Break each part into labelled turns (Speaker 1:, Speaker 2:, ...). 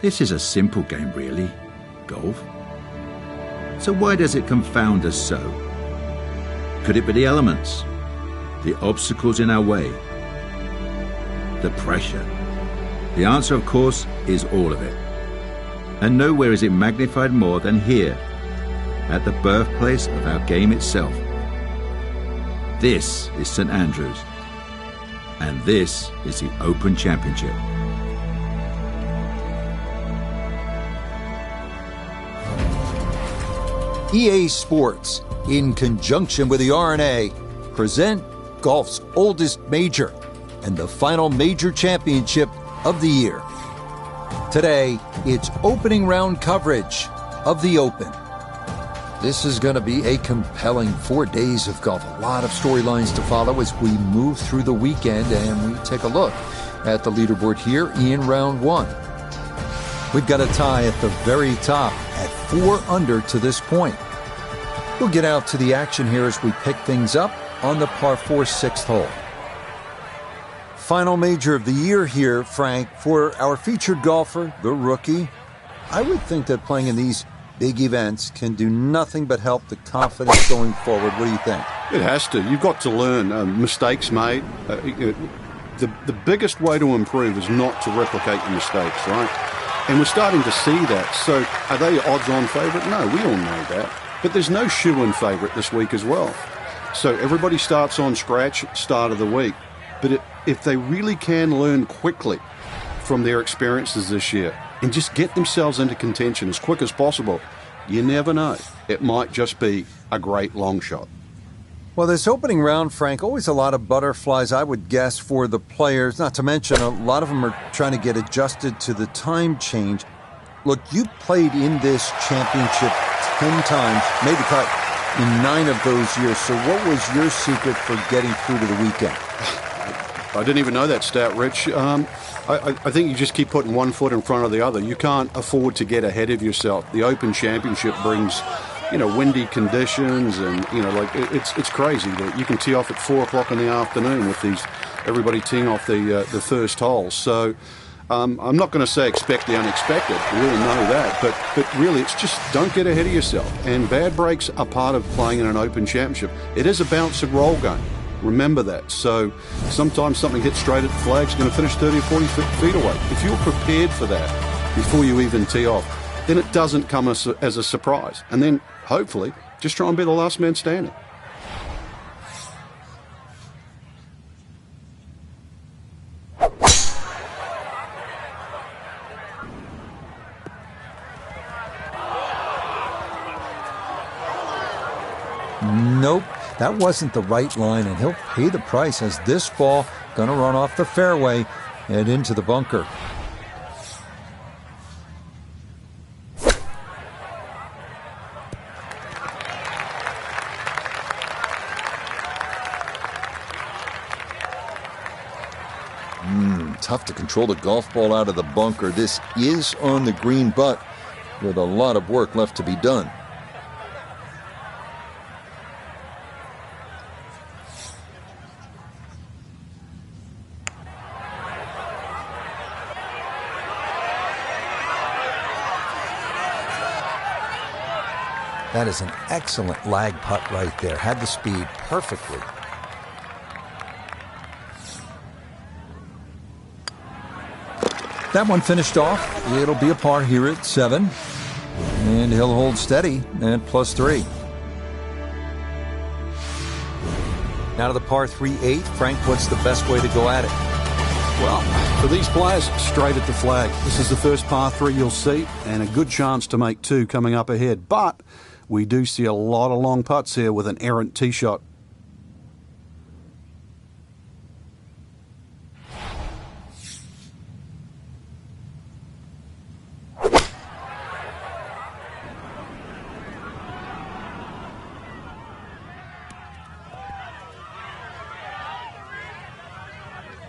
Speaker 1: This is a simple game, really, golf. So why does it confound us so? Could it be the elements? The obstacles in our way? The pressure? The answer, of course, is all of it. And nowhere is it magnified more than here, at the birthplace of our game itself. This is St Andrews, and this is the Open Championship.
Speaker 2: EA Sports, in conjunction with the R&A, present golf's oldest major and the final major championship of the year. Today, it's opening round coverage of the Open. This is going to be a compelling 4 days of golf. A lot of storylines to follow as we move through the weekend, and we take a look at the leaderboard here in round one. We've got a tie at the very top at 4 under to this point. We'll get out to the action here as we pick things up on the par 4 6th hole. Final major of the year here, Frank, for our featured golfer, the rookie. I would think that playing in these big events can do nothing but help the confidence going forward. What do you think?
Speaker 3: It has to. You've got to learn mistakes made. The biggest way to improve is not to replicate your mistakes, right? And we're starting to see that. So are they odds-on favourite? No, we all know that. But there's no shoe-in favourite this week as well. So everybody starts on scratch at the start of the week. But if they really can learn quickly from their experiences this year and just get themselves into contention as quick as possible, you never know. It might just be a great long shot.
Speaker 2: Well, this opening round, Frank, always a lot of butterflies, I would guess, for the players. Not to mention, a lot of them are trying to get adjusted to the time change. Look, you played in this championship 10 times, made the cut in 9 of those years. So what was your secret for getting through to the weekend?
Speaker 3: I didn't even know that stat, Rich. I think you just keep putting one foot in front of the other. You can't afford to get ahead of yourself. The Open Championship brings, windy conditions, and it's crazy that you can tee off at 4 o'clock in the afternoon with everybody teeing off the first hole. So I'm not going to say expect the unexpected. We all know that, but really it's just don't get ahead of yourself. And bad breaks are part of playing in an Open Championship. It is a bounce and roll game. Remember that. So sometimes something hits straight at the flag, it's going to finish 30 or 40 feet away. If you're prepared for that before you even tee off, then it doesn't come as a surprise. And then, hopefully, just try and be the last man standing.
Speaker 2: Nope. That wasn't the right line, and he'll pay the price as this ball going to run off the fairway and into the bunker. Tough to control the golf ball out of the bunker. This is on the green, but with a lot of work left to be done. That is an excellent lag putt right there. Had the speed perfectly. That one finished off. It'll be a par here at 7. And he'll hold steady at +3. Now to the par 3-8. Frank, what's the best way to go at it?
Speaker 3: Well, for these players, straight at the flag. This is the first par 3 you'll see, and a good chance to make 2 coming up ahead. But we do see a lot of long putts here with an errant tee shot.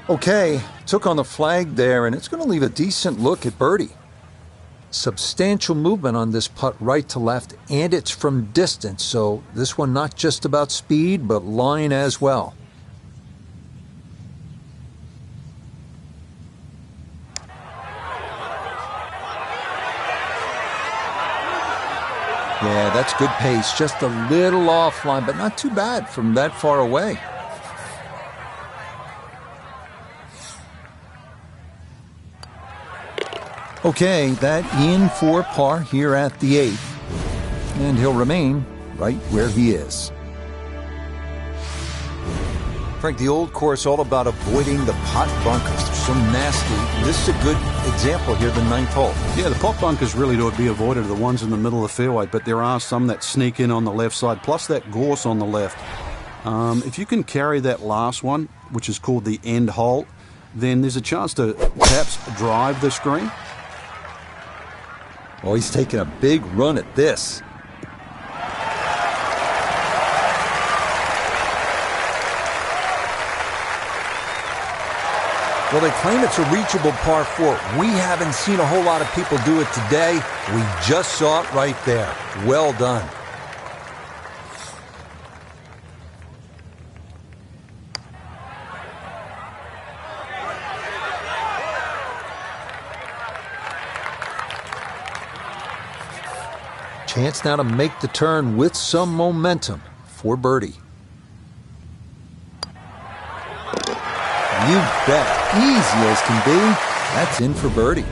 Speaker 2: Okay, took on the flag there, and it's going to leave a decent look at birdie. Substantial movement on this putt right to left, and it's from distance, so this one not just about speed, but line as well. Yeah, that's good pace. Just a little offline, but not too bad from that far away. Okay, that in for par here at the 8th. And he'll remain right where he is. Frank, the old course all about avoiding the pot bunkers. They're so nasty. This is a good example here, the 9th hole.
Speaker 3: Yeah, the pot bunkers really to be avoided are the ones in the middle of the fairway, but there are some that sneak in on the left side, plus that gorse on the left. If you can carry that last one, which is called the end hole, then there's a chance to perhaps drive this green.
Speaker 2: Oh, he's taking a big run at this. Well, they claim it's a reachable par 4. We haven't seen a whole lot of people do it today. We just saw it right there. Well done. Chance now to make the turn with some momentum for birdie. You bet. Easy as can be. That's in for birdie.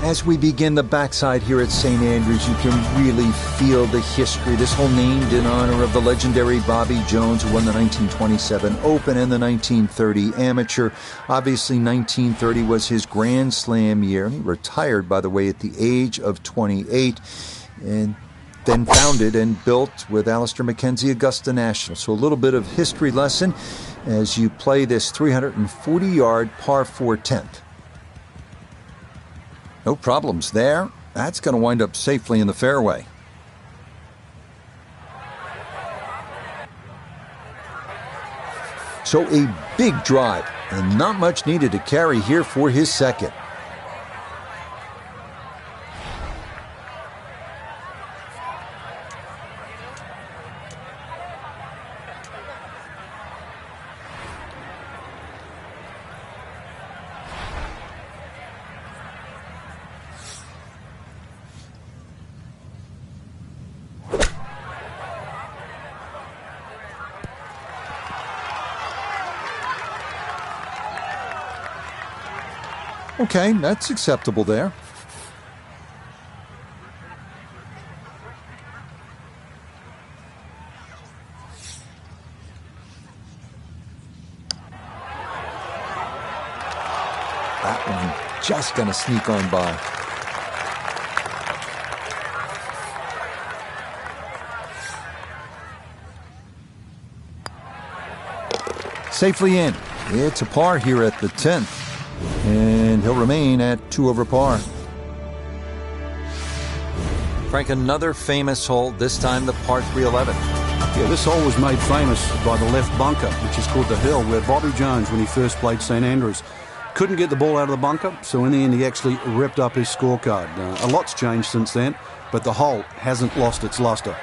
Speaker 2: As we begin the backside here at St. Andrews, you can really feel the history. This hole named in honor of the legendary Bobby Jones, who won the 1927 Open and the 1930 Amateur. Obviously, 1930 was his Grand Slam year. He retired, by the way, at the age of 28. And then founded and built with Alistair McKenzie Augusta National. So a little bit of history lesson as you play this 340-yard par 4 10th. No problems there. That's going to wind up safely in the fairway. So a big drive and not much needed to carry here for his second. Okay, that's acceptable there. That one just going to sneak on by. Safely in. It's a par here at the 10th. And he'll remain at 2 over par. Frank, another famous hole, this time the par 311.
Speaker 3: Yeah, this hole was made famous by the left bunker, which is called the Hill, where Bobby Jones, when he first played St. Andrews, couldn't get the ball out of the bunker, so in the end he actually ripped up his scorecard. A lot's changed since then, but the hole hasn't lost its luster.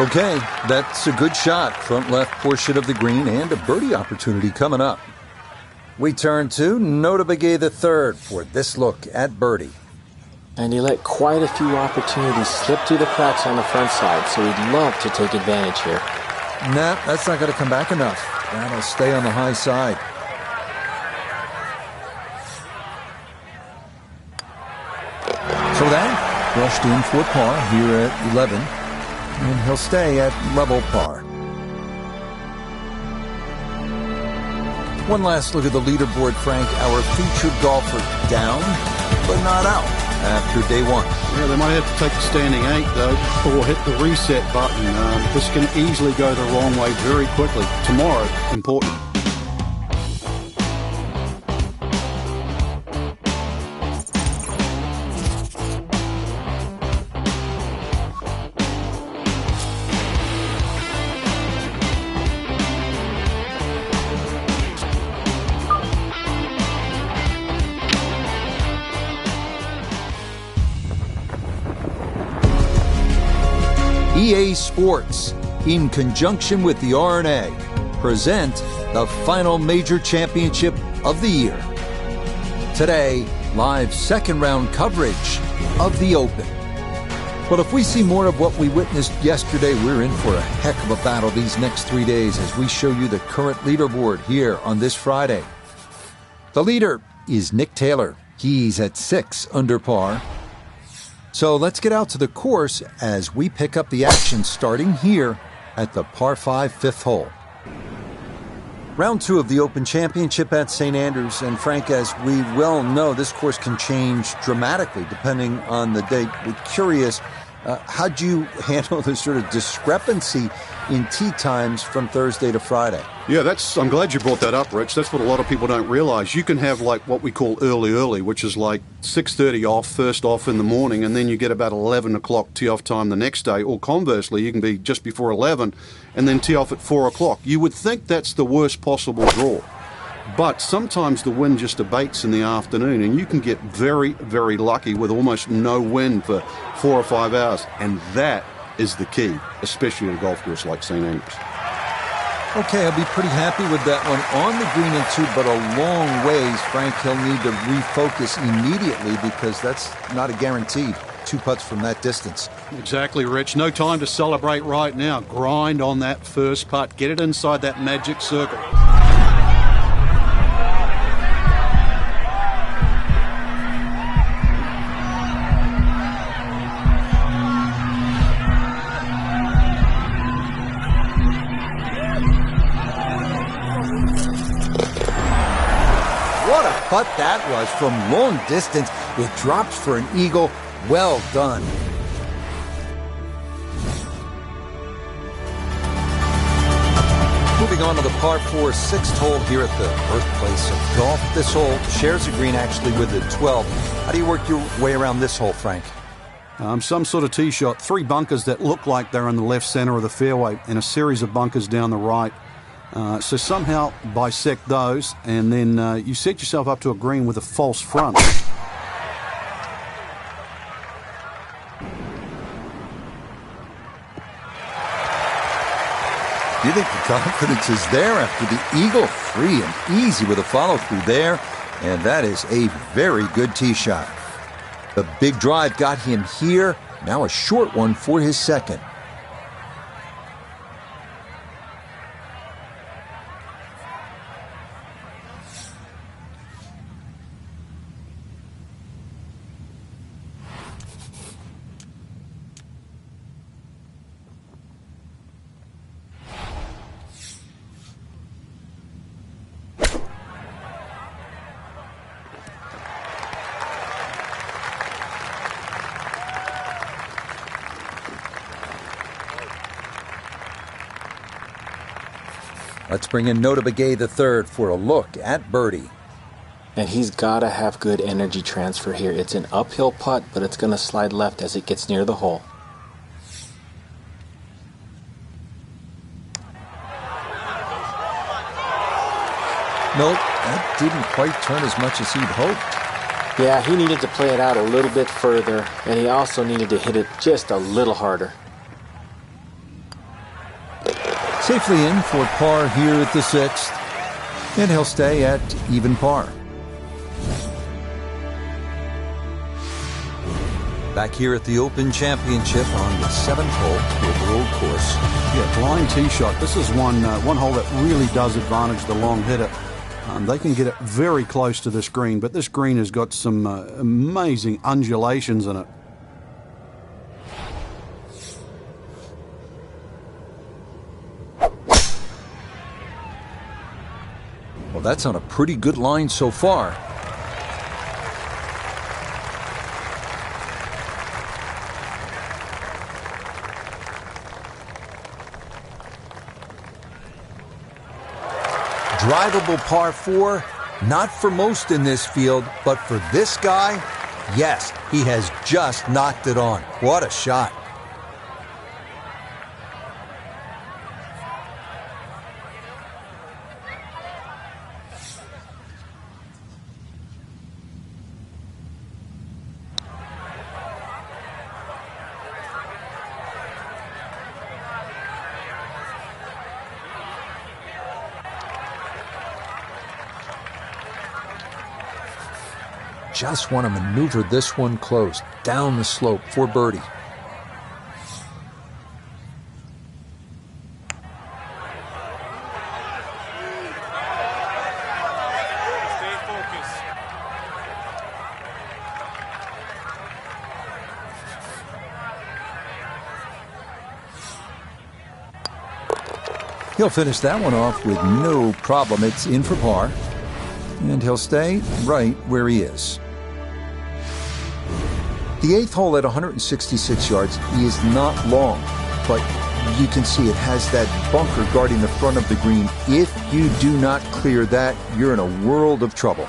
Speaker 2: Okay, that's a good shot. Front left portion of the green and a birdie opportunity coming up. We turn to Nota Begay III for this look at birdie.
Speaker 4: And he let quite a few opportunities slip through the cracks on the front side, so he'd love to take advantage here.
Speaker 2: Nah, that's not going to come back enough. That'll stay on the high side. So that brushed in for par here at 11. And he'll stay at level par. One last look at the leaderboard, Frank. Our featured golfer down, but not out after day 1.
Speaker 3: Yeah, they might have to take the standing 8, though, or hit the reset button. This can easily go the wrong way very quickly. Tomorrow, important.
Speaker 2: EA Sports, in conjunction with the RNA, present the final major championship of the year. Today, live second round coverage of the Open. But if we see more of what we witnessed yesterday, we're in for a heck of a battle these next 3 days as we show you the current leaderboard here on this Friday. The leader is Nick Taylor. He's at 6 under par. So let's get out to the course as we pick up the action starting here at the par 5 fifth hole. Round 2 of the Open Championship at St. Andrews. And Frank, as we well know, this course can change dramatically depending on the day. We're curious, how'd you handle the sort of discrepancy in tee times from Thursday to Friday?
Speaker 3: Yeah, I'm glad you brought that up, Rich. That's what a lot of people don't realize. You can have like what we call early, which is like 6:30 off, first off in the morning, and then you get about 11 o'clock tee off time the next day. Or conversely, you can be just before 11 and then tee off at 4 o'clock. You would think that's the worst possible draw. But sometimes the wind just abates in the afternoon, and you can get very, very lucky with almost no wind for 4 or 5 hours. And that is the key, especially in a golf course like St. Andrews.
Speaker 2: Okay, I'll be pretty happy with that one on the green and 2, but a long ways. Frank, he'll need to refocus immediately because that's not a guarantee. 2 putts from that distance.
Speaker 3: Exactly, Rich. No time to celebrate right now. Grind on that first putt. Get it inside that magic circle.
Speaker 2: What a putt that was from long distance. It drops for an eagle. Well done. Moving on to the par 4 sixth hole here at the birthplace of golf. This hole shares a green actually with the 12. How do you work your way around this hole, Frank?
Speaker 3: Some sort of tee shot. 3 bunkers that look like they're in the left center of the fairway and a series of bunkers down the right. So somehow bisect those, and then you set yourself up to a green with a false front.
Speaker 2: You think the confidence is there after the eagle? Free and easy with a follow-through there, and that is a very good tee shot. The big drive got him here, now a short one for his second. Let's bring in Nota Begay III for a look at birdie.
Speaker 4: And he's got to have good energy transfer here. It's an uphill putt, but it's going to slide left as it gets near the hole.
Speaker 2: Nope, that didn't quite turn as much as he'd hoped.
Speaker 4: Yeah, he needed to play it out a little bit further, and he also needed to hit it just a little harder.
Speaker 2: Safely in for par here at the 6th, and he'll stay at even par. Back here at the Open Championship on the 7th hole with the old course.
Speaker 3: Yeah, blind tee shot. This is one hole that really does advantage the long hitter. They can get it very close to this green, but this green has got some amazing undulations in it.
Speaker 2: Well, that's on a pretty good line so far. Drivable par 4, not for most in this field, but for this guy, yes, he has just knocked it on. What a shot. just want to maneuver this one close, down the slope for birdie. He'll finish that one off with no problem. It's in for par, and he'll stay right where he is. The 8th hole at 166 yards is not long, but you can see it has that bunker guarding the front of the green. If you do not clear that, you're in a world of trouble.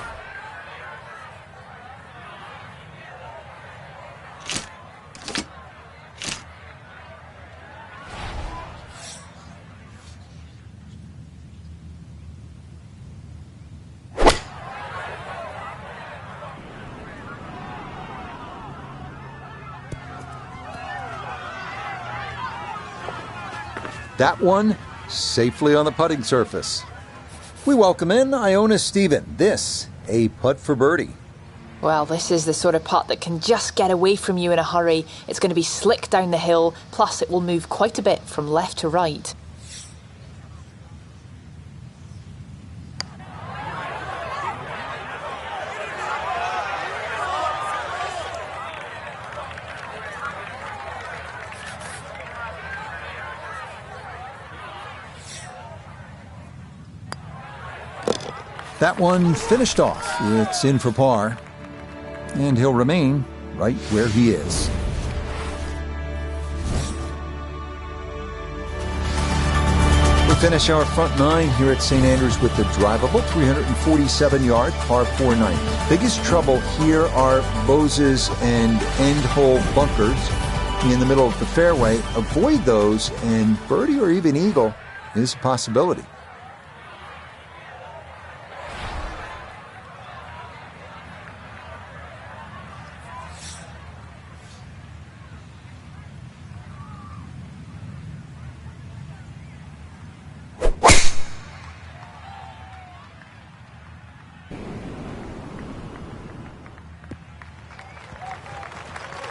Speaker 2: That one safely on the putting surface. We welcome in Iona Stephen. This, a putt for birdie.
Speaker 5: Well, this is the sort of putt that can just get away from you in a hurry. It's going to be slick down the hill, plus it will move quite a bit from left to right.
Speaker 2: That one finished off. It's in for par, and he'll remain right where he is. We finish our front nine here at St. Andrews with the drivable 347-yard par 4-9. Biggest trouble here are Bose's and end hole bunkers in the middle of the fairway. Avoid those, and birdie or even eagle is a possibility.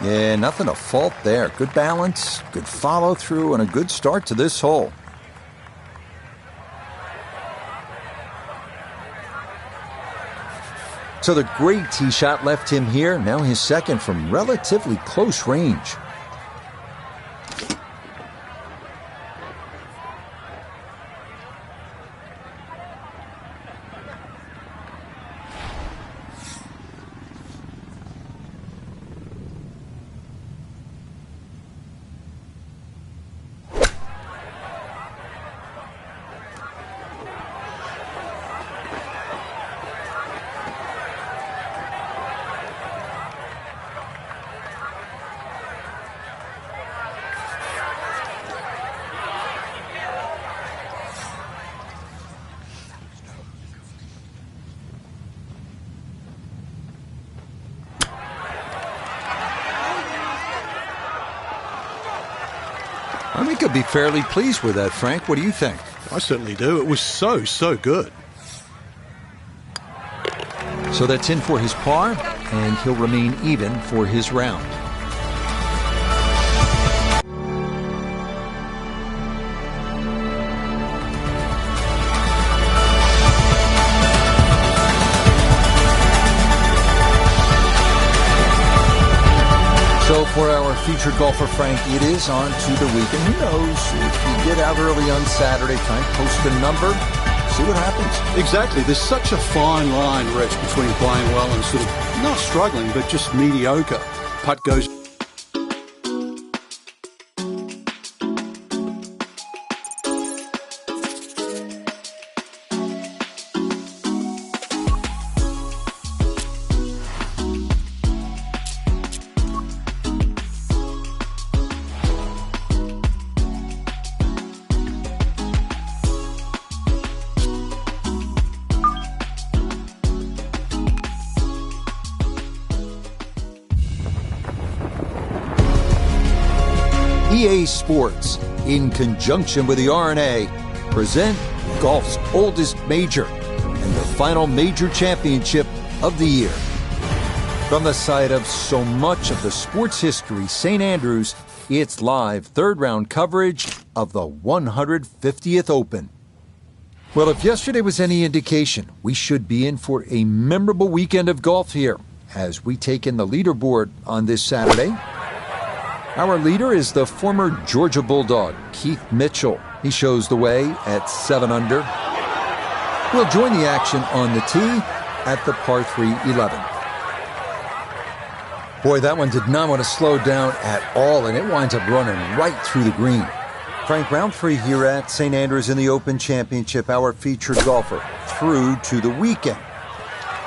Speaker 2: Yeah, nothing to fault there. Good balance, good follow through, and a good start to this hole. So the great tee shot left him here. Now his second from relatively close range. I think he'll be fairly pleased with that, Frank. What do you think?
Speaker 3: I certainly do. It was so good.
Speaker 2: So that's in for his par, and he'll remain even for his round. So for our featured golfer, Frank, it is on to the weekend. Who knows? If you get out early on Saturday, try and post a number, see what happens.
Speaker 3: Exactly. There's such a fine line, Rich, between playing well and sort of not struggling, but just mediocre. Putt goes.
Speaker 2: EA Sports, in conjunction with the R&A, present golf's oldest major and the final major championship of the year. From the site of so much of the sports history, St. Andrews, it's live third-round coverage of the 150th Open. Well, if yesterday was any indication, we should be in for a memorable weekend of golf here as we take in the leaderboard on this Saturday. Our leader is the former Georgia Bulldog, Keith Mitchell. He shows the way at 7 under. We'll join the action on the tee at the par 3 11. Boy, that one did not want to slow down at all, and it winds up running right through the green. Frank, round 3 here at St. Andrews in the Open Championship, our featured golfer through to the weekend.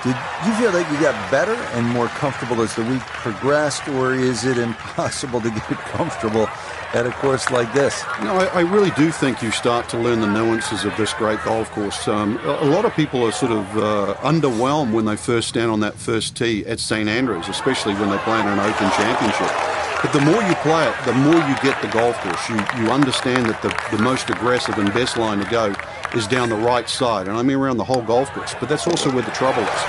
Speaker 2: Did you feel that you got better and more comfortable as the week progressed, or is it impossible to get comfortable at a course like this?
Speaker 3: No, I really do think you start to learn the nuances of this great golf course. A lot of people are sort of underwhelmed when they first stand on that first tee at St. Andrews, especially when they play in an Open Championship. But the more you play it, the more you get the golf course. You understand that the most aggressive and best line to go is down the right side, and I mean around the whole golf course, but that's also where the trouble is.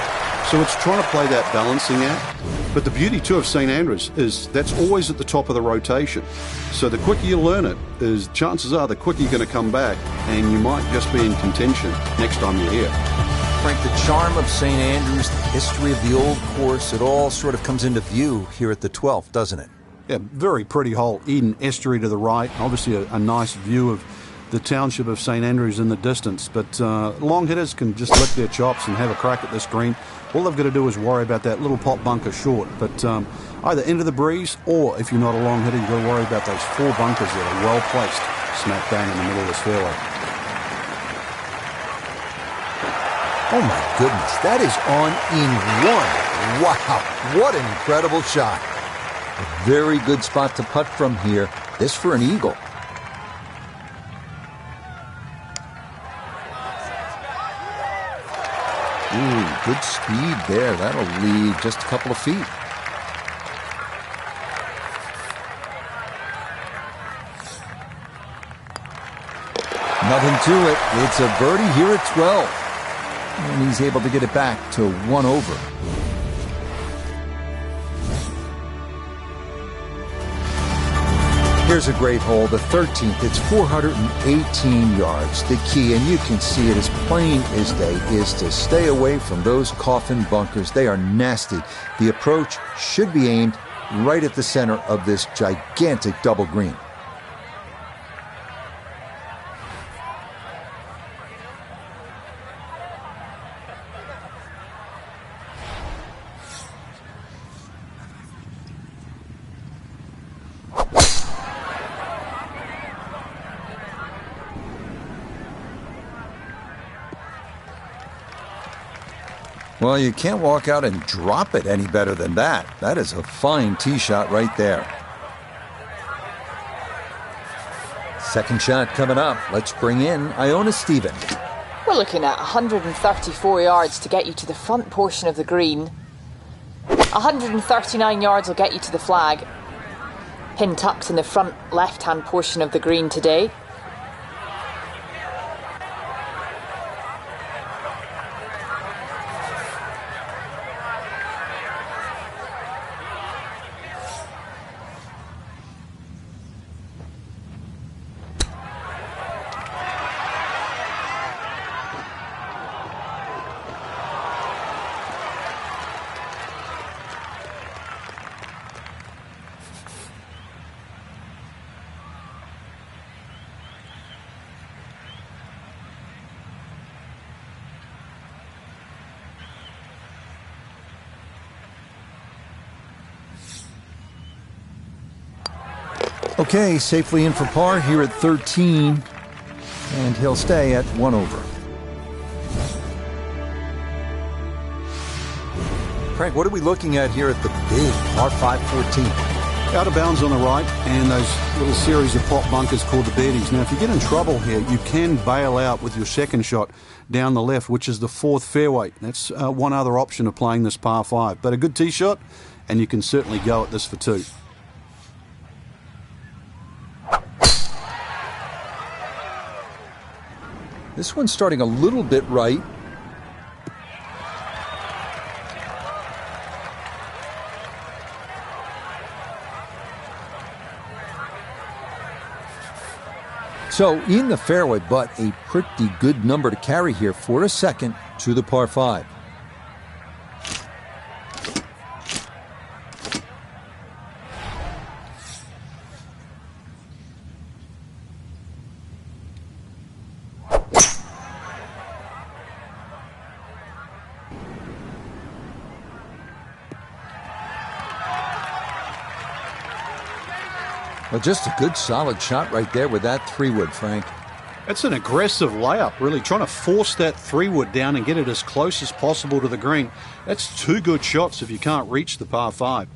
Speaker 3: So it's trying to play that balancing act. But the beauty too of St. Andrews is that's always at the top of the rotation. So the quicker you learn it, is chances are the quicker you're going to come back, and you might just be in contention next time you're here.
Speaker 2: Frank, the charm of St. Andrews, the history of the old course, it all sort of comes into view here at the 12th, doesn't it?
Speaker 3: Yeah, very pretty hole. Eden Estuary to the right. Obviously a nice view of the township of St. Andrews in the distance. But long hitters can just lick their chops and have a crack at this green. All they've got to do is worry about that little pot bunker short. But either into the breeze, or if you're not a long hitter, you've got to worry about those 4 bunkers that are well placed smack bang in the middle of this fairway.
Speaker 2: Oh my goodness, that is on in 1. Wow, what an incredible shot. A very good spot to putt from here. This for an eagle. Ooh, good speed there. That'll lead just a couple of feet. Nothing to it. It's a birdie here at 12. And he's able to get it back to 1 over. Here's a great hole, the 13th. It's 418 yards. The key, and you can see it as plain as day, is to stay away from those coffin bunkers. They are nasty. The approach should be aimed right at the center of this gigantic double green. Well, you can't walk out and drop it any better than that. That is a fine tee shot right there. Second shot coming up. Let's bring in Iona Stephen.
Speaker 5: We're looking at 134 yards to get you to the front portion of the green. 139 yards will get you to the flag. Pin tucked in the front left-hand portion of the green today.
Speaker 2: Okay, safely in for par here at 13, and he'll stay at 1 over. Frank, what are we looking at here at the big par 5 14?
Speaker 3: Out of bounds on the right, and those little series of pot bunkers called the birdies. Now, if you get in trouble here, you can bail out with your second shot down the left, which is the 4th fairway. That's one other option of playing this par 5. But a good tee shot, and you can certainly go at this for 2.
Speaker 2: This one's starting a little bit right. So in the fairway, but a pretty good number to carry here for a second to the par 5. Well, just a good solid shot right there with that 3-wood, Frank.
Speaker 3: It's an aggressive layup, really trying to force that 3-wood down and get it as close as possible to the green. That's 2 good shots if you can't reach the par 5.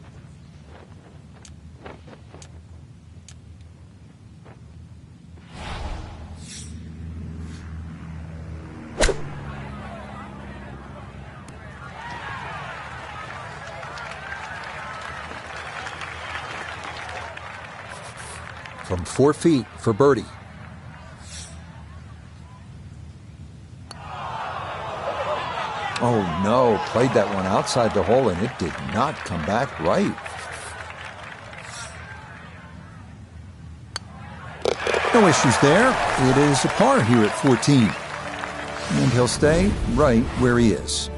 Speaker 2: From 4 feet for birdie. Oh no, played that one outside the hole and it did not come back right. No issues there. It is a par here at 14. And he'll stay right where he is.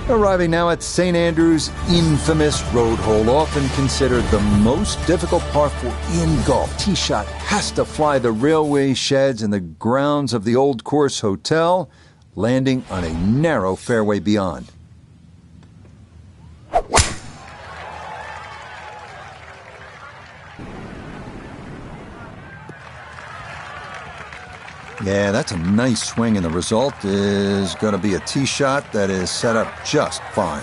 Speaker 2: Arriving now at St. Andrews' infamous road hole, often considered the most difficult par 4 in golf. Tee shot has to fly the railway sheds and the grounds of the Old Course Hotel, landing on a narrow fairway beyond. Yeah, that's a nice swing, and the result is going to be a tee shot that is set up just fine.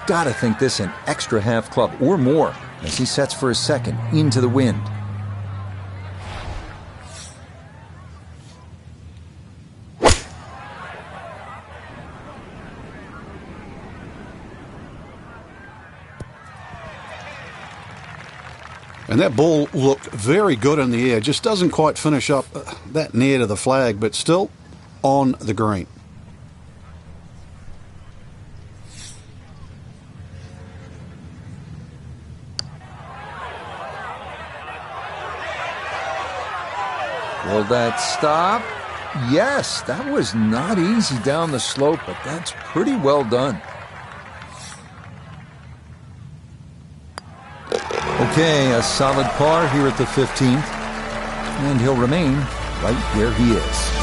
Speaker 2: Gotta think this an extra half club or more as he sets for his second into the wind.
Speaker 3: And that ball looked very good in the air. Just doesn't quite finish up that near to the flag, but still on the green.
Speaker 2: Will that stop? Yes, that was not easy down the slope, but that's pretty well done. Okay, a solid par here at the 15th, and he'll remain right where he is.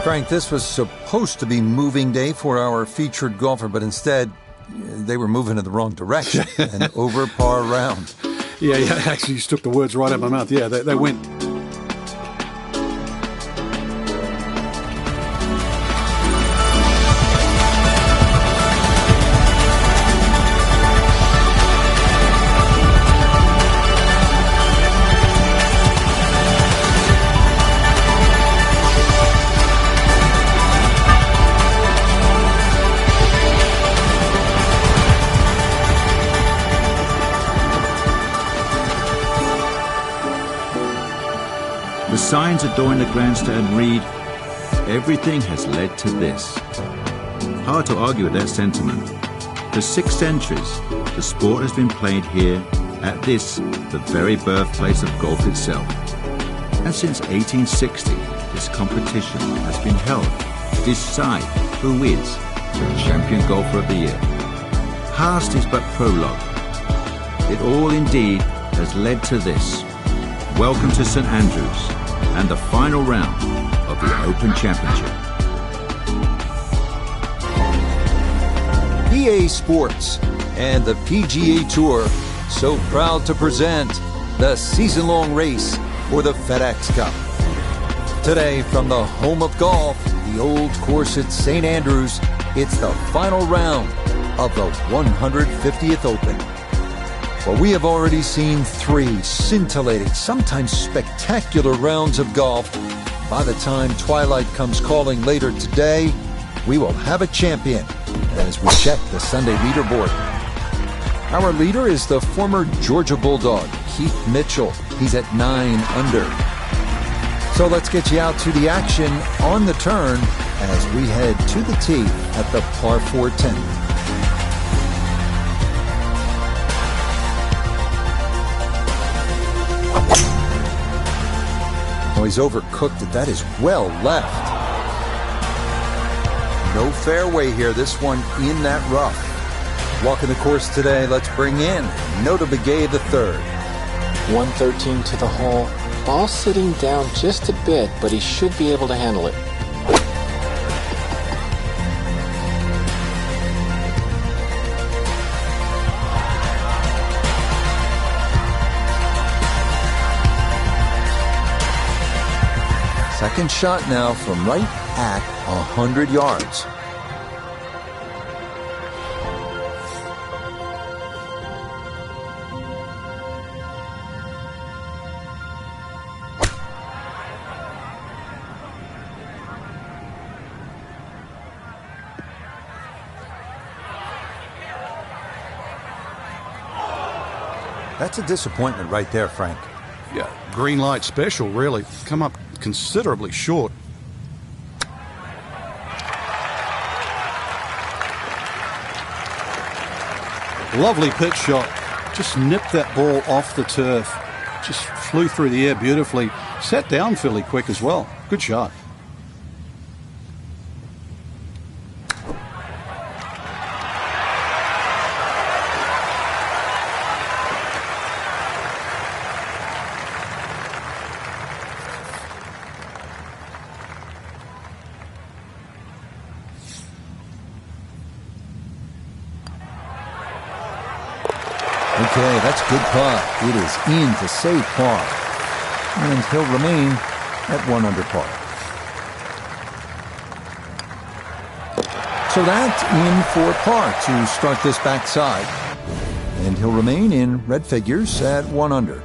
Speaker 2: Frank, this was supposed to be moving day for our featured golfer, but instead they were moving in the wrong direction and over par round.
Speaker 3: Yeah, actually you took the words right out of my mouth. Yeah, they went.
Speaker 1: The signs adorning the grandstand read, "Everything has led to this." Hard to argue with that sentiment. For 6 centuries, the sport has been played here at this, the very birthplace of golf itself. And since 1860, this competition has been held to decide who is the champion golfer of the year. Past is but prologue. It all indeed has led to this. Welcome to St. Andrews and the final round of the Open Championship.
Speaker 2: EA Sports and the PGA Tour so proud to present the season-long race for the FedEx Cup. Today, from the home of golf, the Old Course at St. Andrews, it's the final round of the 150th Open. Well, we have already seen 3 scintillating, sometimes spectacular rounds of golf. By the time twilight comes calling later today, we will have a champion as we check the Sunday leaderboard. Our leader is the former Georgia Bulldog, Keith Mitchell. He's at 9 under. So let's get you out to the action on the turn as we head to the tee at the par 4 10th. Oh, he's overcooked it. That is well left. No fairway here. This one in that rough. Walking the course today, let's bring in Nota Begay the third.
Speaker 4: 113 to the hole. Ball sitting down just a bit, but he should be able to handle it.
Speaker 2: Second shot now from right at 100 yards. That's a disappointment right there, Frank.
Speaker 3: Yeah, green light special, really. Come up considerably short. Lovely pitch shot. Just nipped that ball off the turf. Just flew through the air beautifully. Sat down fairly quick as well. Good shot.
Speaker 2: Okay, that's good par. It is in to save par. And he'll remain at 1 under par. So that's in for par to start this backside. And he'll remain in red figures at 1 under.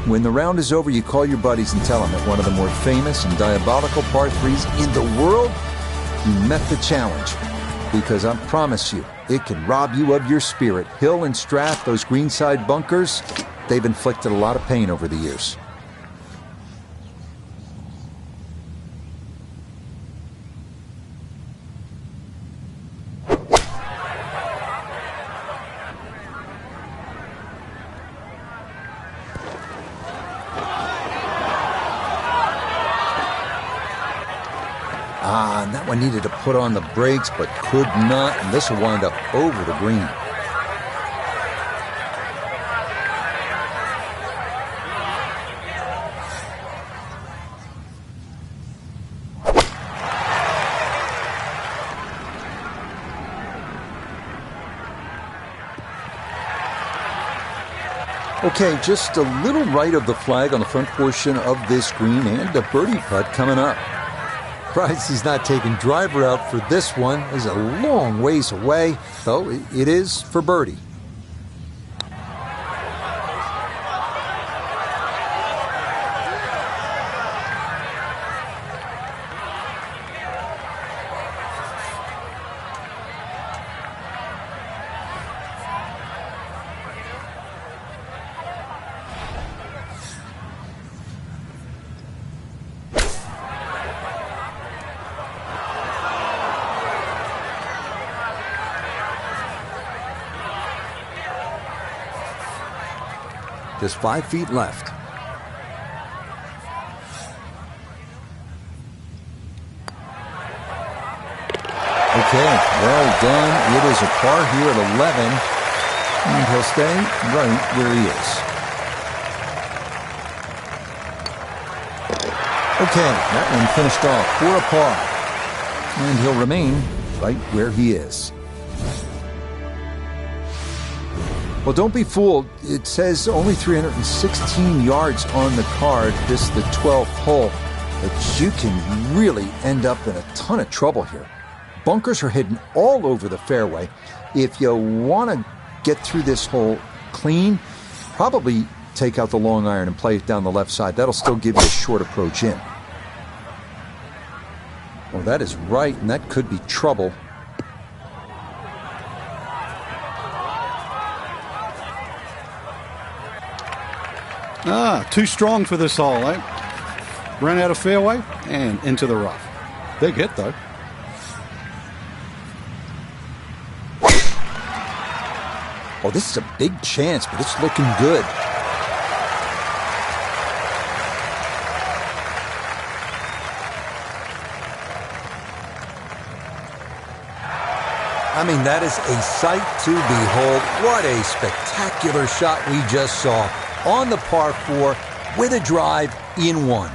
Speaker 2: When the round is over, you call your buddies and tell them that one of the more famous and diabolical par 3s in the world, you met the challenge. Because I promise you, it can rob you of your spirit. Hill and Strath, those greenside bunkers, they've inflicted a lot of pain over the years. And that one needed to put on the brakes, but could not, and this will wind up over the green. Okay, just a little right of the flag on the front portion of this green, and a birdie putt coming up. Surprised he's not taking driver out for this one. He's a long ways away, though it is for birdie. Just 5 feet left. Okay, well done. It is a par here at 11, and he'll stay right where he is. Okay, that one finished off for a par, and he'll remain right where he is. Well, don't be fooled. It says only 316 yards on the card. This is the 12th hole. But you can really end up in a ton of trouble here. Bunkers are hidden all over the fairway. If you want to get through this hole clean, probably take out the long iron and play it down the left side. That'll still give you a short approach in. Well, that is right, and that could be trouble.
Speaker 3: Too strong for this hole, eh? Ran out of fairway and into the rough. Big hit, though.
Speaker 2: Oh, this is a big chance, but it's looking good. I mean, that is a sight to behold. What a spectacular shot we just saw on the par 4 with a drive in one.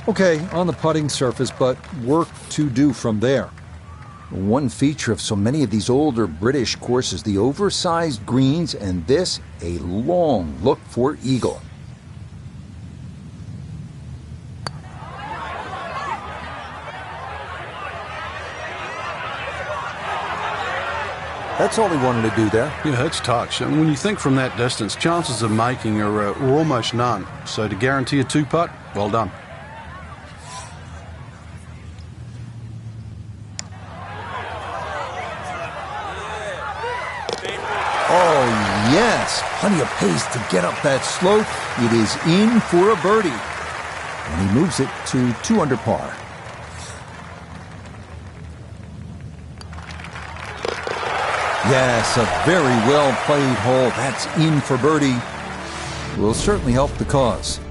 Speaker 2: Okay, on the putting surface, but work to do from there. One feature of so many of these older British courses, the oversized greens, and this, a long look for eagle. That's all he wanted to do there.
Speaker 3: Yeah, it's touch. And when you think from that distance, chances of making are almost none. So to guarantee a 2-putt, well done.
Speaker 2: Oh, yes. Plenty of pace to get up that slope. It is in for a birdie. And he moves it to 2 under par. Yes, a very well played hole. That's in for birdie. Will certainly help the cause.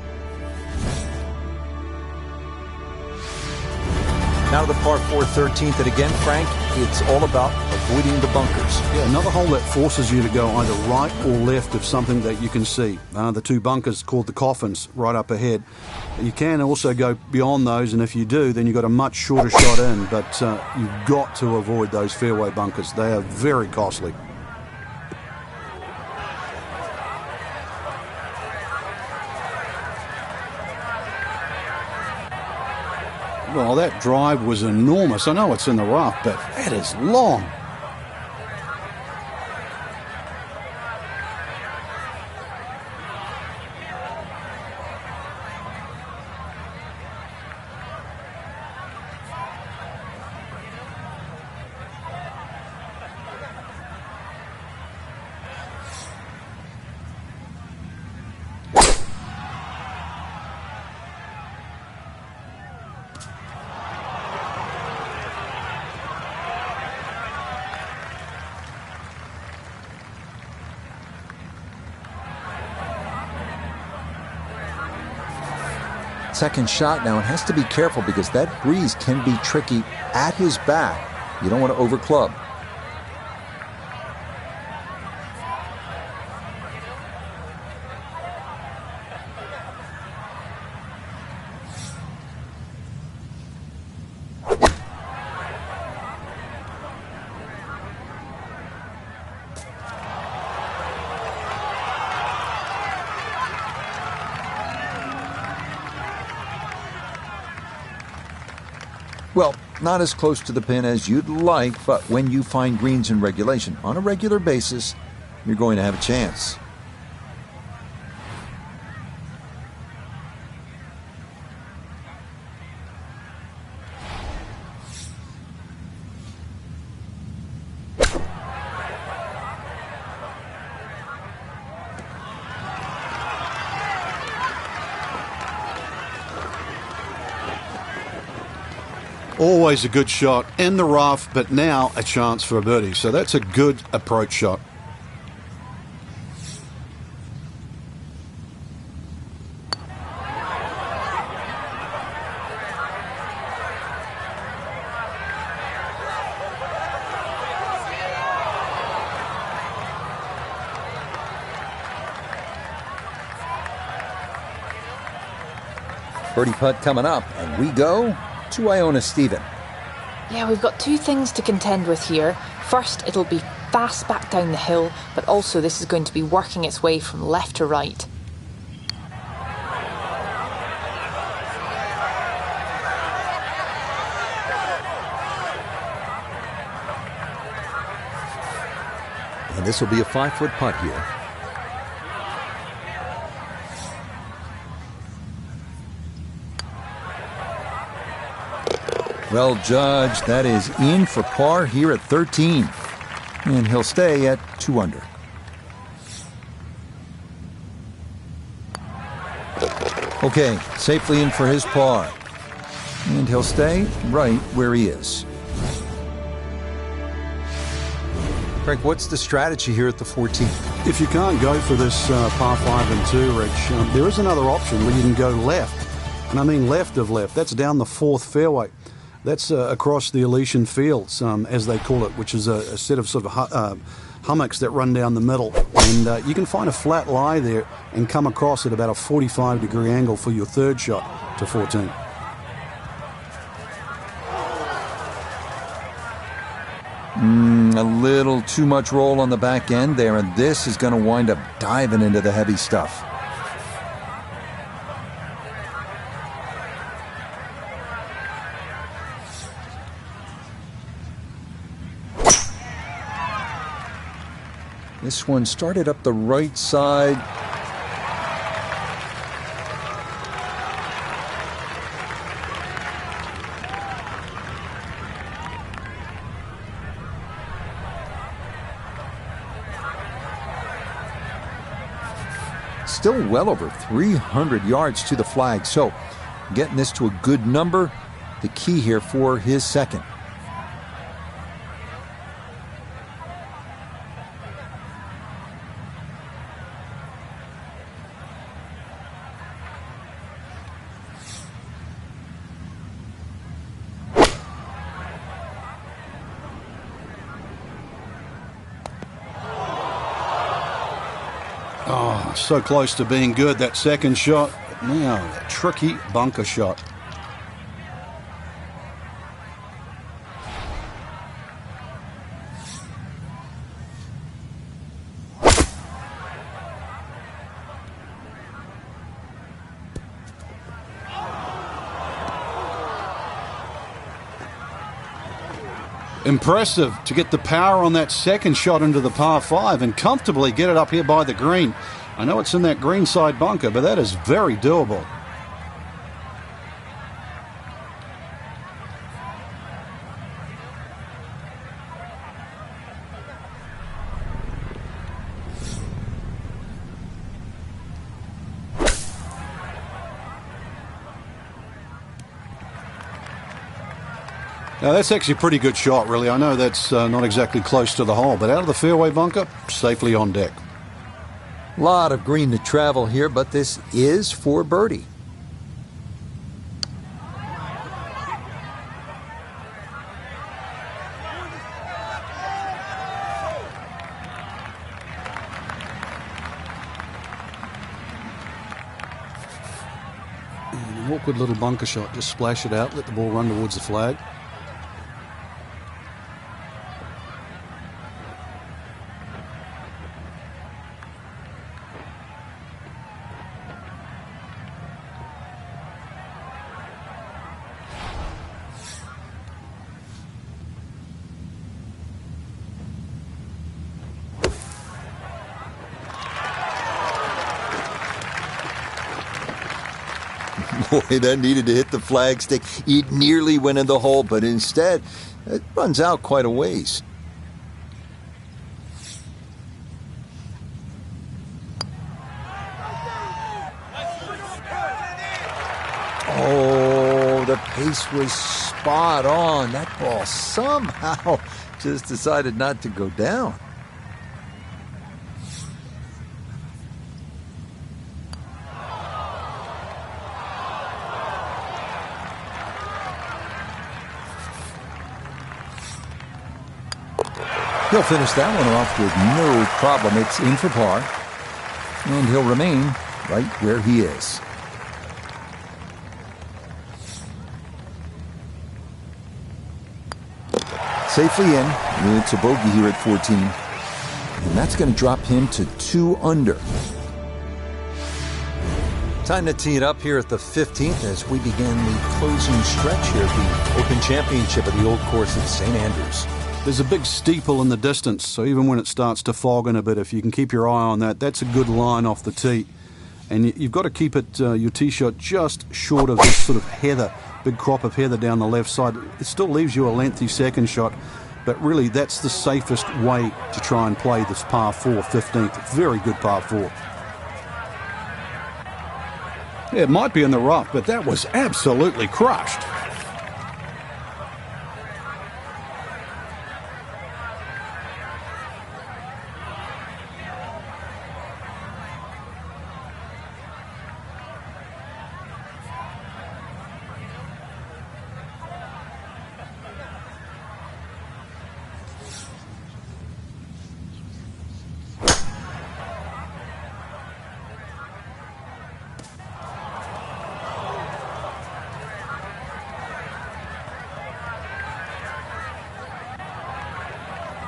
Speaker 2: Now to the par 4 13th, and again, Frank, it's all about avoiding the bunkers.
Speaker 3: Yeah, another hole that forces you to go either right or left of something that you can see. The 2 bunkers called the coffins right up ahead. You can also go beyond those, and if you do, then you've got a much shorter shot in, but you've got to avoid those fairway bunkers. They are very costly. Well, that drive was enormous. I know it's in the rough, but that is long.
Speaker 2: Second shot now, and has to be careful because that breeze can be tricky at his back. You don't want to overclub. Well, not as close to the pin as you'd like, but when you find greens in regulation on a regular basis, you're going to have a chance.
Speaker 3: Always a good shot in the rough, but now a chance for a birdie. So that's a good approach shot.
Speaker 2: Birdie putt coming up, and we go to Iona Stephen.
Speaker 5: Yeah, we've got 2 things to contend with here. First, it'll be fast back down the hill, but also this is going to be working its way from left to right.
Speaker 2: And this will be a 5-foot putt here. Well judged. That is in for par here at 13. And he'll stay at 2 under. Okay, safely in for his par. And he'll stay right where he is. Frank, what's the strategy here at the 14th?
Speaker 3: If you can't go for this par 5 and 2, Rich, there is another option where you can go left. And I mean left of left. That's down the 4th fairway. That's across the Elysian Fields, as they call it, which is a set of sort of hummocks that run down the middle. And you can find a flat lie there and come across at about a 45-degree angle for your 3rd shot to 14.
Speaker 2: A little too much roll on the back end there, and this is going to wind up diving into the heavy stuff. This one started up the right side. Still well over 300 yards to the flag, so getting this to a good number, the key here for his 2nd.
Speaker 3: Oh, so close to being good, that 2nd shot. Now, that tricky bunker shot. Impressive to get the power on that 2nd shot into the par 5 and comfortably get it up here by the green. I know it's in that green side bunker, but that is very doable. Now, that's actually a pretty good shot, really. I know that's not exactly close to the hole, but out of the fairway bunker, safely on deck.
Speaker 2: A lot of green to travel here, but this is for birdie.
Speaker 3: And an awkward little bunker shot. Just splash it out, let the ball run towards the flag.
Speaker 2: Boy, that needed to hit the flagstick. It nearly went in the hole, but instead, it runs out quite a ways. Oh, the pace was spot on. That ball somehow just decided not to go down. He'll finish that one off with no problem. It's in for par, and he'll remain right where he is. Safely in. It's a bogey here at 14. and that's going to drop him to 2 under. Time to tee it up here at the 15th as we begin the closing stretch here at the Open Championship of the Old Course at St. Andrews.
Speaker 3: There's a big steeple in the distance, so even when it starts to fog in a bit, if you can keep your eye on that, that's a good line off the tee. And you've got to keep it your tee shot just short of this sort of heather, big crop of heather down the left side. It still leaves you a lengthy second shot, but really that's the safest way to try and play this par 4, 15th. Very good par 4. Yeah, it might be in the rough, but that was absolutely crushed.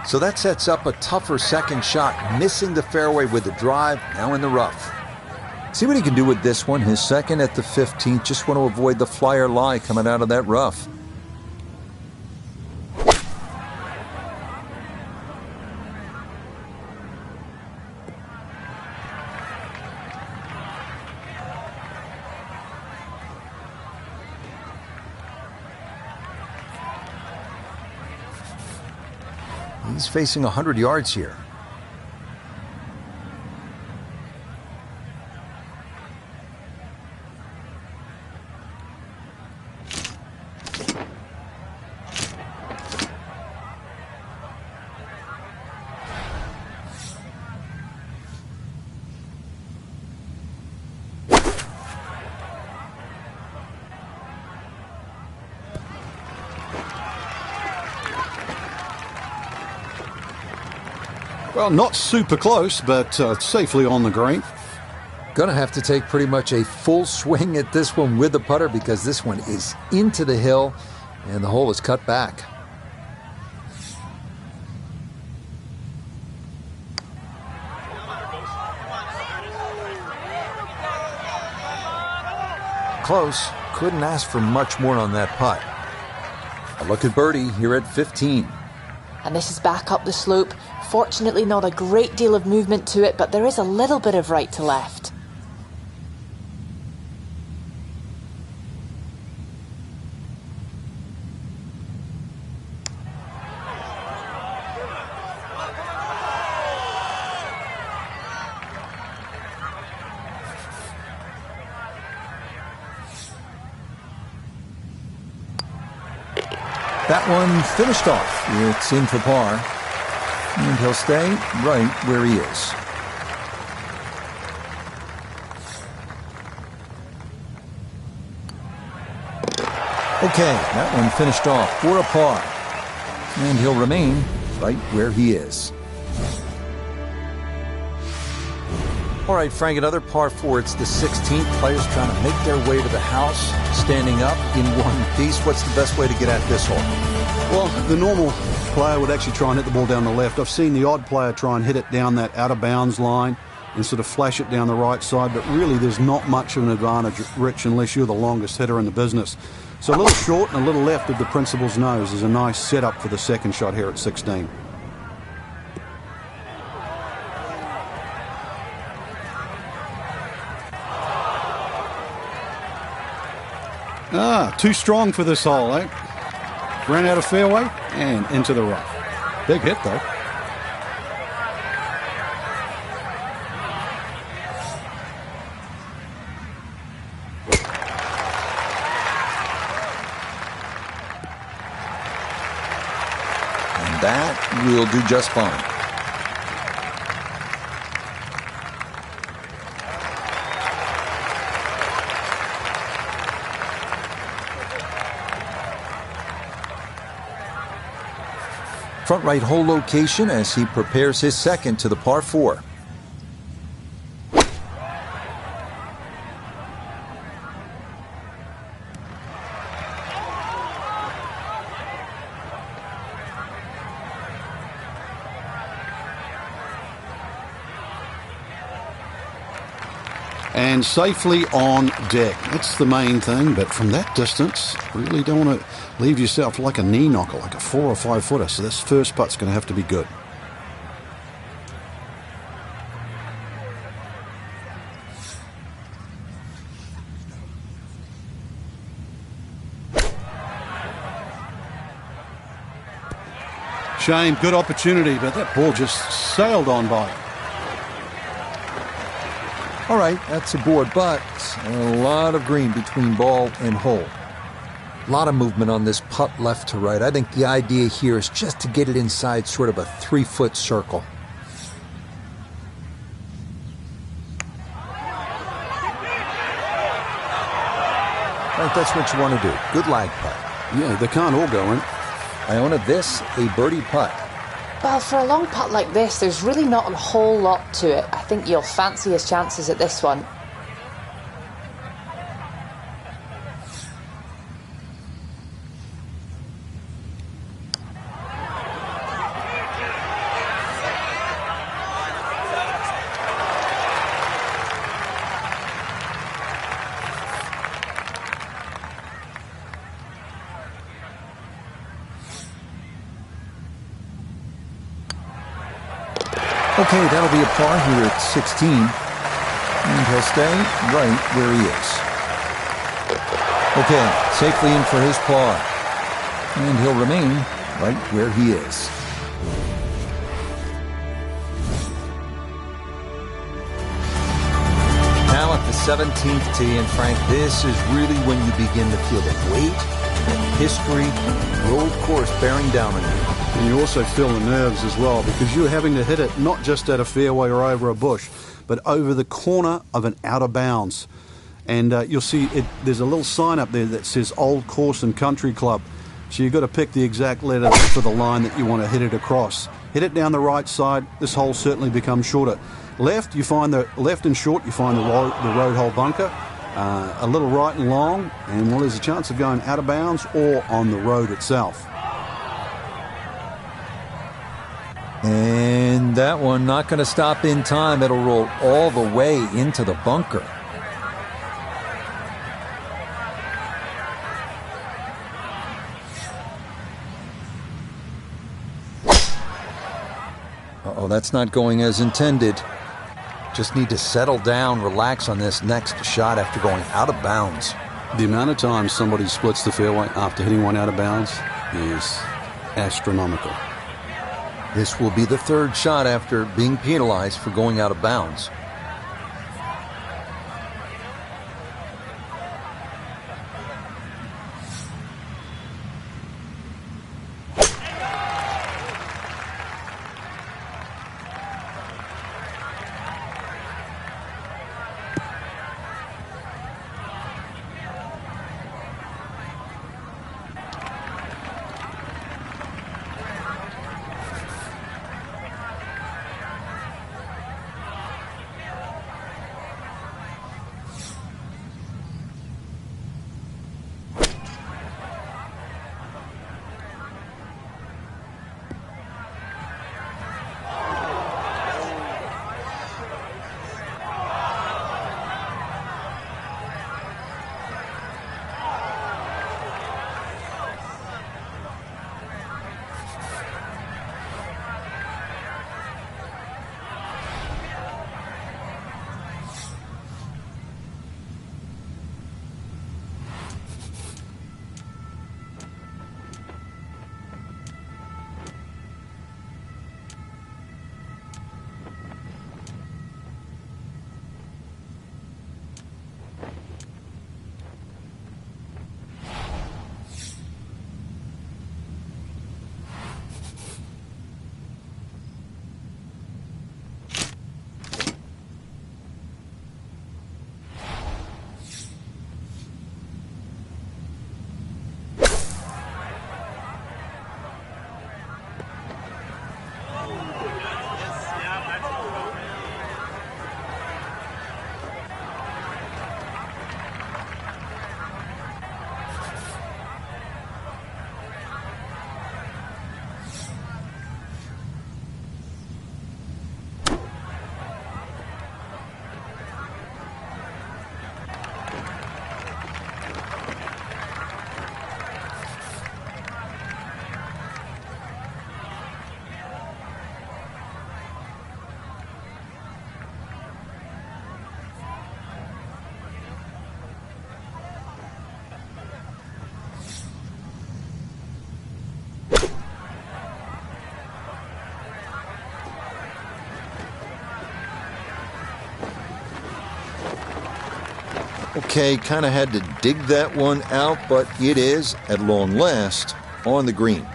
Speaker 2: So that sets up a tougher second shot, missing the fairway with the drive, now in the rough. See what he can do with this one, his second at the 15th. Just want to avoid the flyer lie coming out of that rough. He's facing 100 yards here.
Speaker 3: Well, not super close, but safely on the green.
Speaker 2: Gonna have to take pretty much a full swing at this one with the putter because this one is into the hill and the hole is cut back. Close. Couldn't ask for much more on that putt. A look at birdie here at 15.
Speaker 5: And this is back up the slope. Fortunately, not a great deal of movement to it, but there is a little bit of right to left.
Speaker 2: That one finished off. It's in for par. And he'll stay right where he is. Okay, that one finished off for a par. And he'll remain right where he is. All right, Frank, another par 4. It's the 16th. Players trying to make their way to the house, standing up in one piece. What's the best way to get at this hole?
Speaker 3: Well, the normal player would actually try and hit the ball down the left. I've seen the odd player try and hit it down that out of bounds line and sort of flash it down the right side, but really there's not much of an advantage, Rich, unless you're the longest hitter in the business. So a little short and a little left of the principal's nose is a nice setup for the second shot here at 16. Too strong for this hole, eh? Ran out of fairway and into the rough. Big hit, though.
Speaker 2: And that will do just fine. Front right hole location as he prepares his second to the par 4.
Speaker 3: and safely on deck. That's the main thing, but from that distance, really don't want to leave yourself like a knee knocker, like a 4 or 5 footer. So this first putt's going to have to be good. Shame, good opportunity, but that ball just sailed on by.
Speaker 2: All right, that's a board, but a lot of green between ball and hole. A lot of movement on this putt left to right. I think the idea here is just to get it inside sort of a 3-foot circle. Right, that's what you want to do. Good lag putt.
Speaker 3: Yeah, they can't all go in.
Speaker 2: Iona, this a birdie putt.
Speaker 5: Well, for a long putt like this, there's really not a whole lot to it. I think you'll fancy his chances at this one.
Speaker 2: Okay, that'll be a par here at 16. And he'll stay right where he is. Okay, safely in for his par. And he'll remain right where he is. Now at the 17th tee, and Frank, this is really when you begin to feel the weight, the history, the old course bearing down on you.
Speaker 3: And you also feel the nerves as well, because you're having to hit it not just at a fairway or over a bush, but over the corner of an out of bounds. And you'll see there's a little sign up there that says Old Course and Country Club. So you've got to pick the exact letter for the line that you want to hit it across. Hit it down the right side. This hole certainly becomes shorter. Left, you find the left and short. You find the road hole bunker. A little right and long, and well, there's a chance of going out of bounds or on the road itself.
Speaker 2: And that one not going to stop in time. It'll roll all the way into the bunker. Uh-oh, that's not going as intended. Just need to settle down, relax on this next shot after going out of bounds.
Speaker 3: The amount of times somebody splits the fairway after hitting one out of bounds is astronomical.
Speaker 2: This will be the third shot after being penalized for going out of bounds. Okay, kind of had to dig that one out, but it is, at long last, on the green.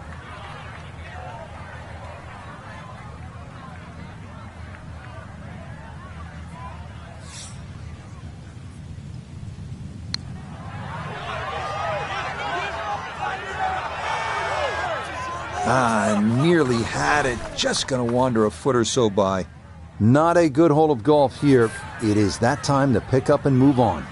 Speaker 2: Nearly had it, just going to wander a foot or so by. Not a good hole of golf here. It is that time to pick up and move on.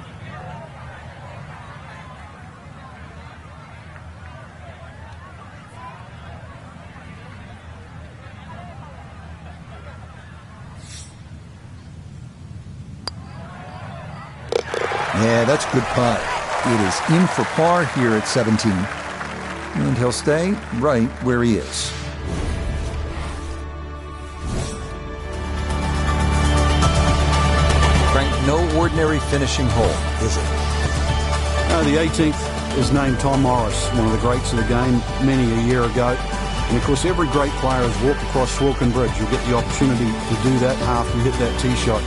Speaker 2: Yeah, that's a good putt. It is in for par here at 17. And he'll stay right where he is. Frank, no ordinary finishing hole, is it?
Speaker 3: The 18th is named Tom Morris, one of the greats of the game, many a year ago. And of course, every great player has walked across Swilcan Bridge. You'll get the opportunity to do that after you hit that tee shot.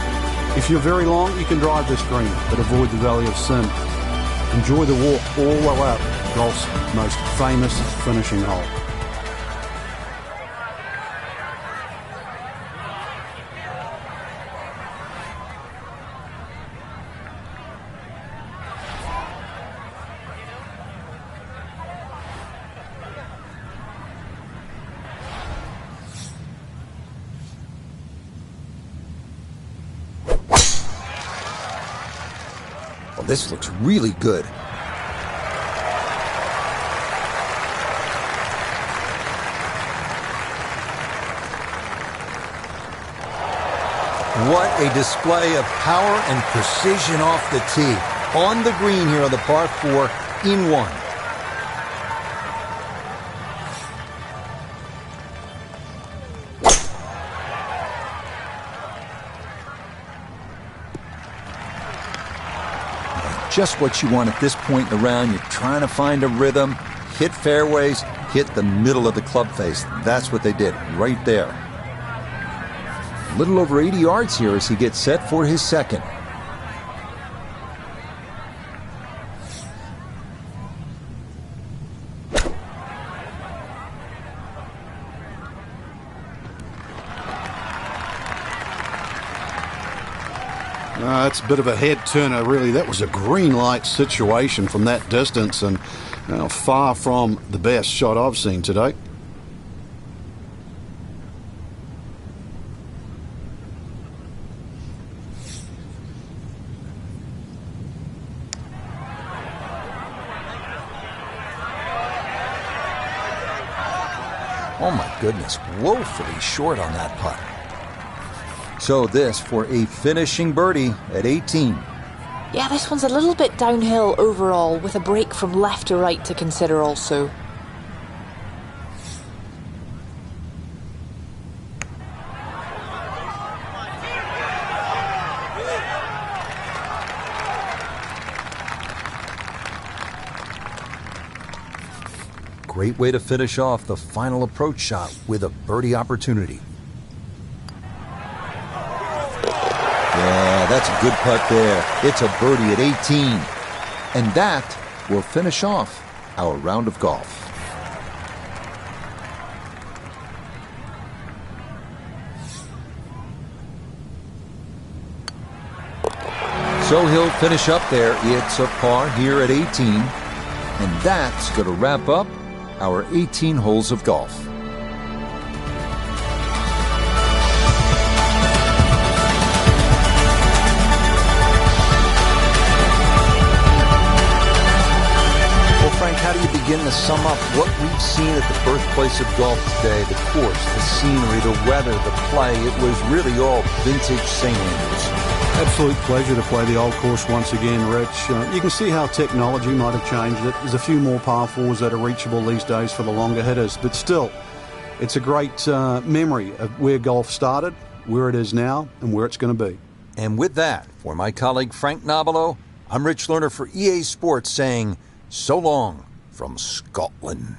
Speaker 3: If you're very long, you can drive this green, but avoid the Valley of Sin. Enjoy the walk all the way up golf's most famous finishing hole.
Speaker 2: Well, this looks really good. What a display of power and precision off the tee. On the green here on the par 4 in 1. Just what you want at this point in the round. You're trying to find a rhythm, hit fairways, hit the middle of the club face. That's what they did right there. A little over 80 yards here as he gets set for his second.
Speaker 3: It's a bit of a head turner, really. That was a green light situation from that distance, and far from the best shot I've seen today.
Speaker 2: Oh my goodness, woefully short on that putt. So this for a finishing birdie at 18.
Speaker 5: Yeah, this one's a little bit downhill overall, with a break from left to right to consider also.
Speaker 2: Great way to finish off the final approach shot with a birdie opportunity. Yeah, that's a good putt there. It's a birdie at 18. And that will finish off our round of golf. So he'll finish up there. It's a par here at 18. And that's going to wrap up our 18 holes of golf. How do you begin to sum up what we've seen at the birthplace of golf today? The course, the scenery, the weather, the play. It was really all vintage St. Andrews.
Speaker 3: Absolute pleasure to play the old course once again, Rich. You can see how technology might have changed it. There's a few more par 4s that are reachable these days for the longer hitters, but still, it's a great memory of where golf started, where it is now, and where it's going to be.
Speaker 2: And with that, for my colleague Frank Nobilo, I'm Rich Lerner for EA Sports saying so long from Scotland.